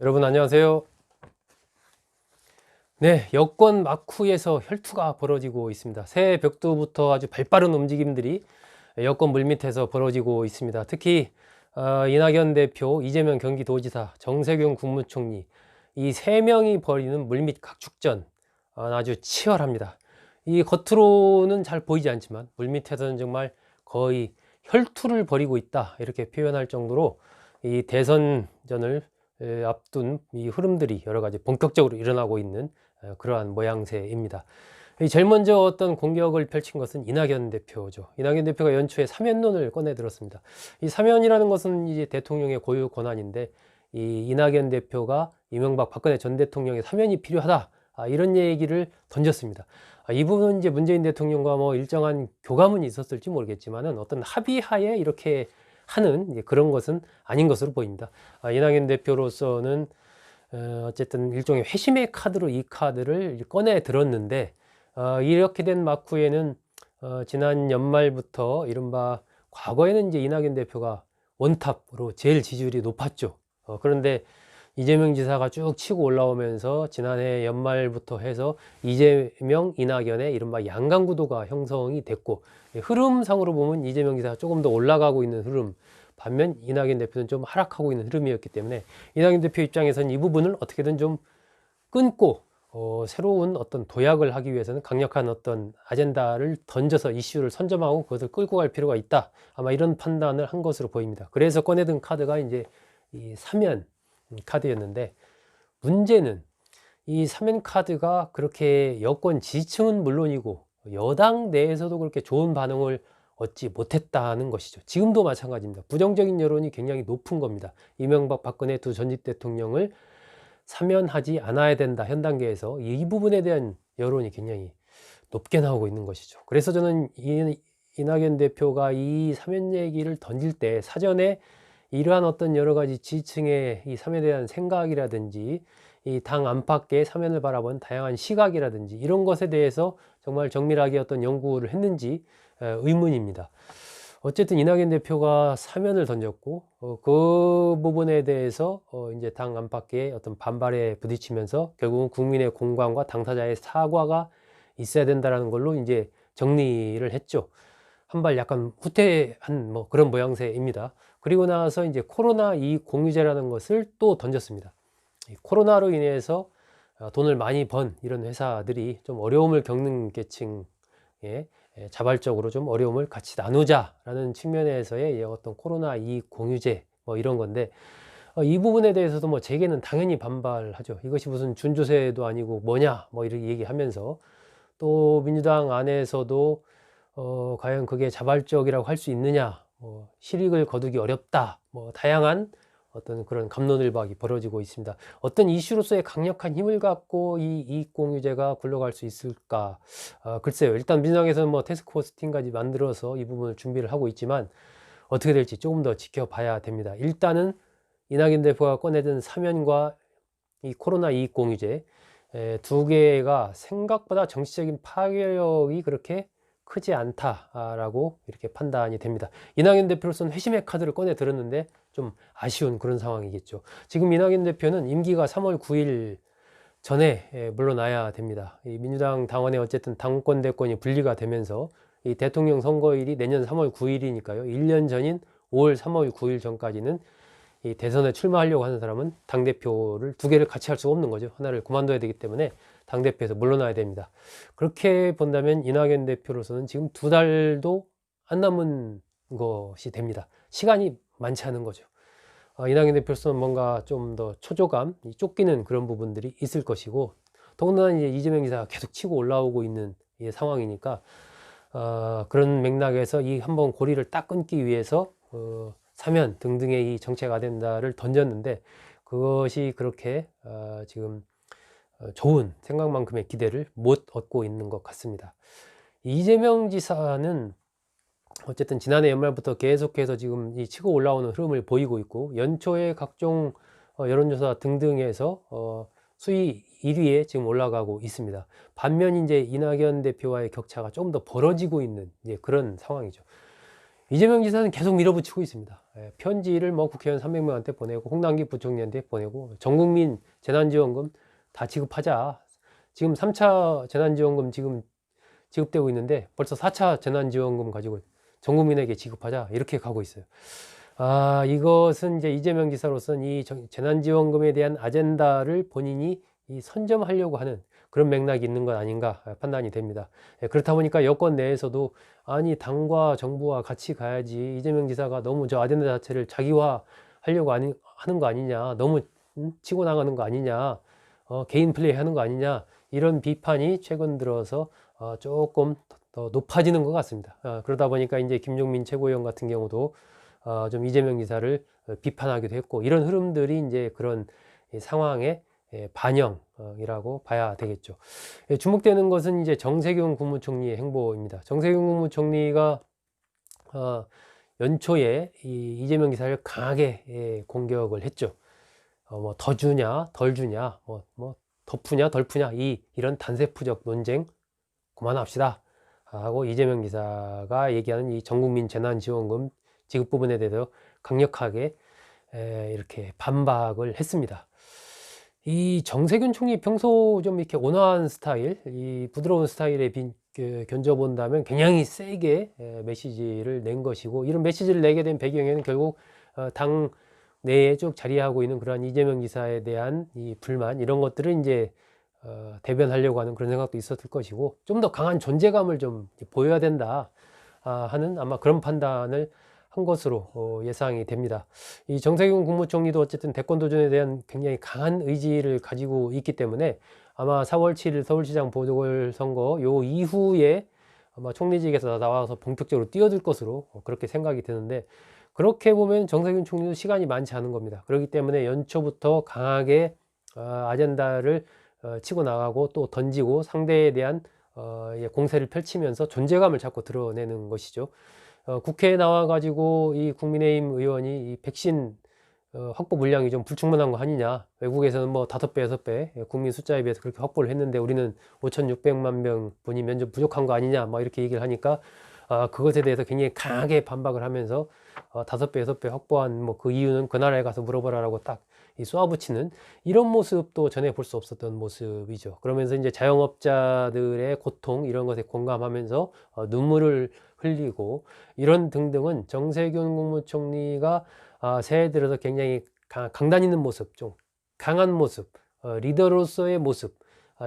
여러분 안녕하세요. 네, 여권 막후에서 혈투가 벌어지고 있습니다. 새해 벽두부터 아주 발빠른 움직임들이 여권 물밑에서 벌어지고 있습니다. 특히 이낙연 대표, 이재명 경기도지사, 정세균 국무총리 이 세 명이 벌이는 물밑 각축전 아주 치열합니다. 이 겉으로는 잘 보이지 않지만 물밑에서는 정말 거의 혈투를 벌이고 있다 이렇게 표현할 정도로 이 대선전을 앞둔 이 흐름들이 여러 가지 본격적으로 일어나고 있는 그러한 모양새입니다. 제일 먼저 어떤 공격을 펼친 것은 이낙연 대표죠. 이낙연 대표가 연초에 사면론을 꺼내 들었습니다. 이 사면이라는 것은 이제 대통령의 고유 권한인데 이 이낙연 대표가 이명박 박근혜 전 대통령의 사면이 필요하다 이런 얘기를 던졌습니다. 이 부분은 이제 문재인 대통령과 뭐 일정한 교감은 있었을지 모르겠지만은 어떤 합의하에 이렇게 하는 그런 것은 아닌 것으로 보입니다. 이낙연 대표로서는 어쨌든 일종의 회심의 카드로 이 카드를 꺼내 들었는데 이렇게 된 막후에는 지난 연말부터 이른바 과거에는 이제 이낙연 대표가 원탑으로 제일 지지율이 높았죠. 그런데 이재명 지사가 쭉 치고 올라오면서 지난해 연말부터 해서 이재명, 이낙연의 이른바 양강구도가 형성이 됐고 흐름상으로 보면 이재명 지사가 조금 더 올라가고 있는 흐름, 반면 이낙연 대표는 좀 하락하고 있는 흐름이었기 때문에 이낙연 대표 입장에서는 이 부분을 어떻게든 좀 끊고 새로운 어떤 도약을 하기 위해서는 강력한 어떤 아젠다를 던져서 이슈를 선점하고 그것을 끌고 갈 필요가 있다. 아마 이런 판단을 한 것으로 보입니다. 그래서 꺼내든 카드가 이제 이 사면 카드였는데 문제는 이 사면 카드가 그렇게 여권 지지층은 물론이고 여당 내에서도 그렇게 좋은 반응을 얻지 못했다는 것이죠. 지금도 마찬가지입니다. 부정적인 여론이 굉장히 높은 겁니다. 이명박 박근혜 두 전직 대통령을 사면하지 않아야 된다. 현 단계에서 이 부분에 대한 여론이 굉장히 높게 나오고 있는 것이죠. 그래서 저는 이낙연 대표가 이 사면 얘기를 던질 때 사전에 이러한 어떤 여러 가지 지층의 이 사면에 대한 생각이라든지 이 당 안팎의 사면을 바라본 다양한 시각이라든지 이런 것에 대해서 정말 정밀하게 어떤 연구를 했는지 의문입니다. 어쨌든 이낙연 대표가 사면을 던졌고 그 부분에 대해서 이제 당 안팎의 어떤 반발에 부딪히면서 결국은 국민의 공감과 당사자의 사과가 있어야 된다라는 걸로 이제 정리를 했죠. 한 발 약간 후퇴한 뭐 그런 모양새입니다. 그리고 나서 이제 코로나 이 공유제라는 것을 또 던졌습니다. 코로나로 인해서 돈을 많이 번 이런 회사들이 좀 어려움을 겪는 계층에 자발적으로 좀 어려움을 같이 나누자라는 측면에서의 어떤 코로나 이익 공유제 뭐 이런 건데 이 부분에 대해서도 뭐 재계는 당연히 반발하죠. 이것이 무슨 준조세도 아니고 뭐냐 뭐 이렇게 얘기하면서 또 민주당 안에서도 과연 그게 자발적이라고 할 수 있느냐, 실익을 거두기 어렵다, 뭐 다양한 어떤 그런 갑론을박이 벌어지고 있습니다. 어떤 이슈로서의 강력한 힘을 갖고 이 이익공유제가 굴러갈 수 있을까? 글쎄요. 일단 민주당에서는 뭐 태스크포스 팀까지 만들어서 이 부분을 준비를 하고 있지만 어떻게 될지 조금 더 지켜봐야 됩니다. 일단은 이낙연 대표가 꺼내든 사면과 이 코로나 이익공유제 두 개가 생각보다 정치적인 파괴력이 그렇게 크지 않다라고 이렇게 판단이 됩니다. 이낙연 대표로서는 회심의 카드를 꺼내 들었는데 좀 아쉬운 그런 상황이겠죠. 지금 이낙연 대표는 임기가 3월 9일 전에 물러나야 됩니다. 이 민주당 당원의 어쨌든 당권 대권이 분리가 되면서 이 대통령 선거일이 내년 3월 9일이니까요. 1년 전인 5월 3월 9일 전까지는 이 대선에 출마하려고 하는 사람은 당대표를 두 개를 같이 할 수가 없는 거죠. 하나를 그만둬야 되기 때문에 당대표에서 물러나야 됩니다. 그렇게 본다면 이낙연 대표로서는 지금 두 달도 안 남은 것이 됩니다. 시간이 많지 않은 거죠. 이낙연 대표로서는 뭔가 좀 더 초조감, 쫓기는 그런 부분들이 있을 것이고 더군다나 이제 이재명 지사가 계속 치고 올라오고 있는 이 상황이니까 그런 맥락에서 이 한번 고리를 딱 끊기 위해서 사면 등등의 이 정책 아젠다를 던졌는데 그것이 그렇게 지금 좋은 생각만큼의 기대를 못 얻고 있는 것 같습니다. 이재명 지사는 어쨌든 지난해 연말부터 계속해서 지금 이 치고 올라오는 흐름을 보이고 있고 연초에 각종 여론조사 등등에서 수위 1위에 지금 올라가고 있습니다. 반면 이제 이낙연 대표와의 격차가 조금 더 벌어지고 있는 이제 그런 상황이죠. 이재명 지사는 계속 밀어붙이고 있습니다. 편지를 뭐 국회의원 300명한테 보내고 홍남기 부총리한테 보내고 전국민 재난지원금 다 지급하자. 지금 3차 재난지원금 지금 지급되고 있는데 벌써 4차 재난지원금 가지고 전 국민에게 지급하자 이렇게 가고 있어요. 이것은 이제 이재명 지사로서는 이 재난지원금에 대한 아젠다를 본인이 선점하려고 하는 그런 맥락이 있는 것 아닌가 판단이 됩니다. 그렇다 보니까 여권 내에서도 아니 당과 정부와 같이 가야지 이재명 지사가 너무 저 아젠다 자체를 자기화 하려고 하는 거 아니냐, 너무 치고 나가는 거 아니냐, 개인 플레이 하는 거 아니냐, 이런 비판이 최근 들어서 조금 더 높아지는 것 같습니다. 그러다 보니까 이제 김종민 최고위원 같은 경우도 좀 이재명 지사를 비판하기도 했고, 이런 흐름들이 이제 그런 상황의 반영이라고 봐야 되겠죠. 주목되는 것은 이제 정세균 국무총리의 행보입니다. 정세균 국무총리가 연초에 이재명 지사를 강하게 공격을 했죠. 뭐 더 주냐, 덜 주냐, 뭐 더 푸냐, 덜 푸냐, 이런 단세푸적 논쟁 그만합시다 하고 이재명 지사가 얘기하는 이 전국민 재난지원금 지급 부분에 대해서 강력하게 이렇게 반박을 했습니다. 이 정세균 총리 평소 좀 이렇게 온화한 스타일, 이 부드러운 스타일에 견져본다면 굉장히 세게 메시지를 낸 것이고, 이런 메시지를 내게 된 배경에는 결국 당 내에 쭉 자리하고 있는 그러한 이재명 지사에 대한 이 불만, 이런 것들을 이제 대변하려고 하는 그런 생각도 있었을 것이고, 좀 더 강한 존재감을 좀 보여야 된다 하는 아마 그런 판단을 한 것으로 예상이 됩니다. 이 정세균 국무총리도 어쨌든 대권 도전에 대한 굉장히 강한 의지를 가지고 있기 때문에 아마 4월 7일 서울시장 보궐선거 요 이후에 아마 총리직에서 나와서 본격적으로 뛰어들 것으로 그렇게 생각이 드는데, 그렇게 보면 정세균 총리도 시간이 많지 않은 겁니다. 그렇기 때문에 연초부터 강하게 아젠다를 치고 나가고 또 던지고 상대에 대한 공세를 펼치면서 존재감을 자꾸 드러내는 것이죠. 국회에 나와가지고 이 국민의힘 의원이 이 백신 확보 물량이 좀 불충분한 거 아니냐, 외국에서는 뭐 5배, 6배 국민 숫자에 비해서 그렇게 확보를 했는데 우리는 5,600만 명분이 면접 부족한 거 아니냐, 막 이렇게 얘기를 하니까 그것에 대해서 굉장히 강하게 반박을 하면서 5배, 6배 확보한 뭐 그 이유는 그 나라에 가서 물어보라라고 딱 쏘아붙이는 이런 모습도 전에 볼 수 없었던 모습이죠. 그러면서 이제 자영업자들의 고통 이런 것에 공감하면서 눈물을 흘리고, 이런 등등은 정세균 국무총리가 새해 들어서 굉장히 강단 있는 모습, 좀 강한 모습, 리더로서의 모습,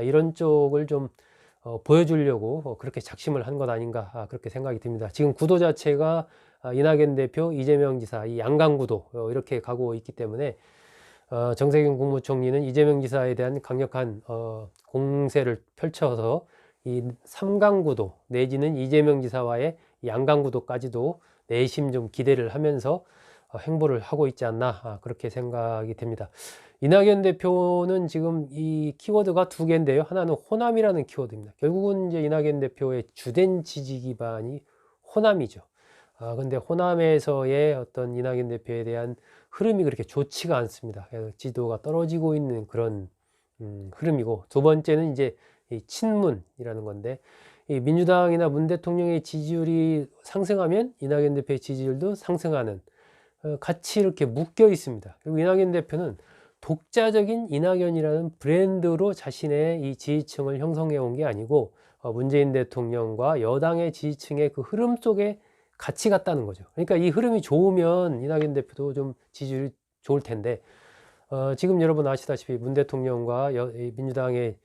이런 쪽을 좀 보여주려고 그렇게 작심을 한 것 아닌가 그렇게 생각이 듭니다. 지금 구도 자체가 이낙연 대표, 이재명 지사 이 양강구도 이렇게 가고 있기 때문에 정세균 국무총리는 이재명 지사에 대한 강력한 공세를 펼쳐서 이 삼강구도 내지는 이재명 지사와의 양강구도까지도 내심 좀 기대를 하면서 행보를 하고 있지 않나 그렇게 생각이 됩니다. 이낙연 대표는 지금 이 키워드가 두 개인데요. 하나는 호남이라는 키워드입니다. 결국은 이제 이낙연 대표의 주된 지지 기반이 호남이죠. 근데 호남에서의 어떤 이낙연 대표에 대한 흐름이 그렇게 좋지가 않습니다. 지도가 떨어지고 있는 그런 흐름이고, 두 번째는 이제 이 친문이라는 건데, 이 민주당이나 문 대통령의 지지율이 상승하면 이낙연 대표의 지지율도 상승하는, 같이 이렇게 묶여 있습니다. 그리고 이낙연 대표는 독자적인 이낙연이라는 브랜드로 자신의 이 지지층을 형성해 온 게 아니고 문재인 대통령과 여당의 지지층의 그 흐름 속에 같이 갔다는 거죠. 그러니까 이 흐름이 좋으면 이낙연 대표도 좀 지지율이 좋을 텐데, 지금 여러분 아시다시피 문 대통령과 민주당의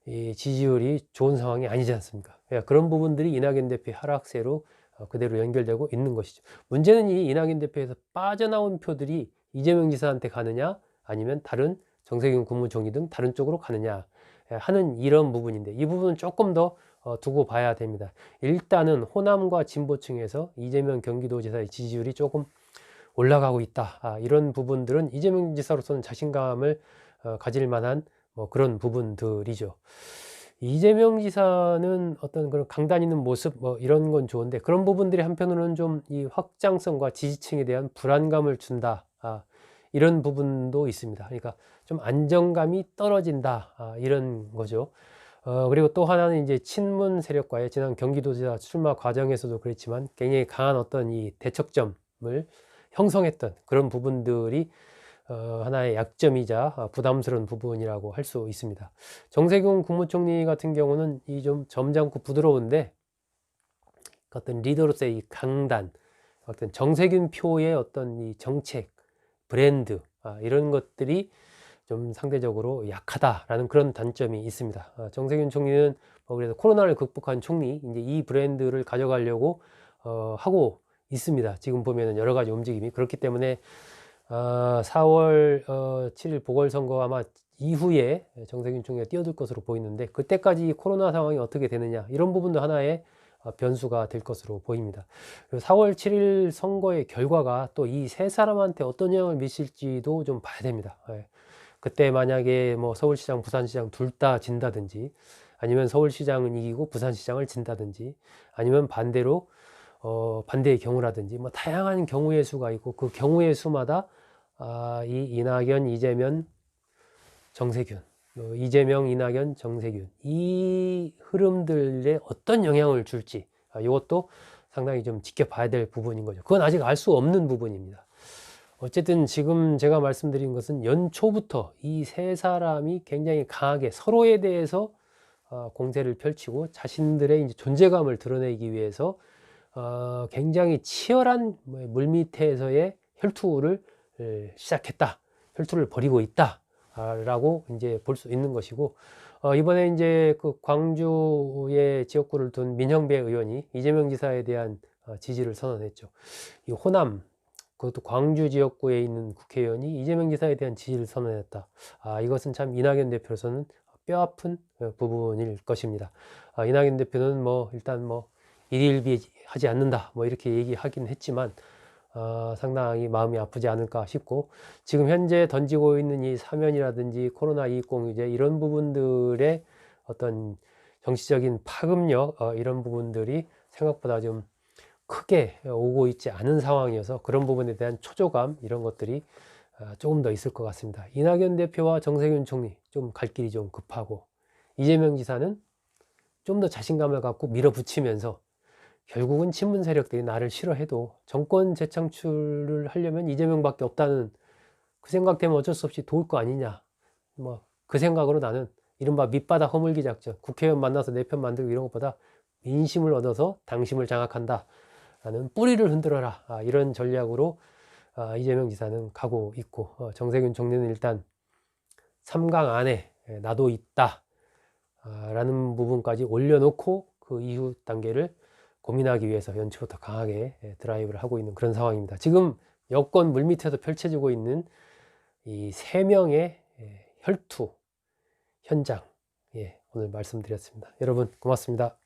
이 지지율이 좋은 상황이 아니지 않습니까? 그러니까 그런 부분들이 이낙연 대표의 하락세로 그대로 연결되고 있는 것이죠. 문제는 이 이낙연 대표에서 빠져나온 표들이 이재명 지사한테 가느냐, 아니면 다른 정세균 국무총리 등 다른 쪽으로 가느냐 하는 이런 부분인데, 이 부분은 조금 더 두고 봐야 됩니다. 일단은 호남과 진보층에서 이재명 경기도지사의 지지율이 조금 올라가고 있다. 이런 부분들은 이재명 지사로서는 자신감을 가질 만한 뭐 그런 부분들이죠. 이재명 지사는 어떤 그런 강단 있는 모습 뭐 이런 건 좋은데, 그런 부분들이 한편으로는 좀 이 확장성과 지지층에 대한 불안감을 준다. 이런 부분도 있습니다. 그러니까 좀 안정감이 떨어진다. 이런 거죠. 그리고 또 하나는 이제 친문 세력과의 지난 경기도지사 출마 과정에서도 그랬지만 굉장히 강한 어떤 이 대척점을 형성했던 그런 부분들이 하나의 약점이자 부담스러운 부분이라고 할 수 있습니다. 정세균 국무총리 같은 경우는 이 좀 점잖고 부드러운데 어떤 리더로서의 이 강단, 어떤 정세균 표의 어떤 이 정책, 브랜드 이런 것들이 좀 상대적으로 약하다라는 그런 단점이 있습니다. 정세균 총리는 그래서 코로나를 극복한 총리, 이제 이 브랜드를 가져가려고 하고 있습니다. 지금 보면은 여러 가지 움직임이 그렇기 때문에 4월 7일 보궐선거 아마 이후에 정세균 총리가 뛰어들 것으로 보이는데 그때까지 코로나 상황이 어떻게 되느냐 이런 부분도 하나의 변수가 될 것으로 보입니다. 4월 7일 선거의 결과가 또 이 세 사람한테 어떤 영향을 미칠지도 좀 봐야 됩니다. 그때 만약에 뭐 서울시장, 부산시장 둘 다 진다든지 아니면 서울시장은 이기고 부산시장을 진다든지 아니면 반대로 반대의 경우라든지 뭐 다양한 경우의 수가 있고 그 경우의 수마다 이 이낙연, 이재명, 정세균, 이재명, 이낙연, 정세균 이 흐름들에 어떤 영향을 줄지 이것도 상당히 좀 지켜봐야 될 부분인 거죠. 그건 아직 알 수 없는 부분입니다. 어쨌든 지금 제가 말씀드린 것은 연초부터 이 세 사람이 굉장히 강하게 서로에 대해서 공세를 펼치고 자신들의 이제 존재감을 드러내기 위해서 굉장히 치열한 물밑에서의 혈투를 시작했다. 혈투를 벌이고 있다. 라고 이제 볼 수 있는 것이고, 이번에 이제 그 광주의 지역구를 둔 민형배 의원이 이재명 지사에 대한 지지를 선언했죠. 이 호남, 그것도 광주 지역구에 있는 국회의원이 이재명 지사에 대한 지지를 선언했다. 이것은 참 이낙연 대표로서는 뼈아픈 부분일 것입니다. 이낙연 대표는 뭐 일단 뭐 일일비하지 않는다 뭐 이렇게 얘기하긴 했지만 상당히 마음이 아프지 않을까 싶고 지금 현재 던지고 있는 이 사면이라든지 코로나 2.0 이제 이런 부분들의 어떤 정치적인 파급력 이런 부분들이 생각보다 좀 크게 오고 있지 않은 상황이어서 그런 부분에 대한 초조감 이런 것들이 조금 더 있을 것 같습니다. 이낙연 대표와 정세균 총리 좀 갈 길이 좀 급하고 이재명 지사는 좀 더 자신감을 갖고 밀어붙이면서 결국은 친문 세력들이 나를 싫어해도 정권 재창출을 하려면 이재명밖에 없다는 그 생각 때문에 어쩔 수 없이 도울 거 아니냐 뭐 그 생각으로 나는 이른바 밑바닥 허물기 작전 국회의원 만나서 내 편 만들고 이런 것보다 민심을 얻어서 당심을 장악한다 라는 뿌리를 흔들어라 이런 전략으로 이재명 지사는 가고 있고 정세균 총리는 일단 3강 안에 나도 있다 라는 부분까지 올려놓고 그 이후 단계를 고민하기 위해서 연초부터 강하게 드라이브를 하고 있는 그런 상황입니다. 지금 여권 물밑에서 펼쳐지고 있는 이 3명의 혈투 현장 오늘 말씀드렸습니다. 여러분 고맙습니다.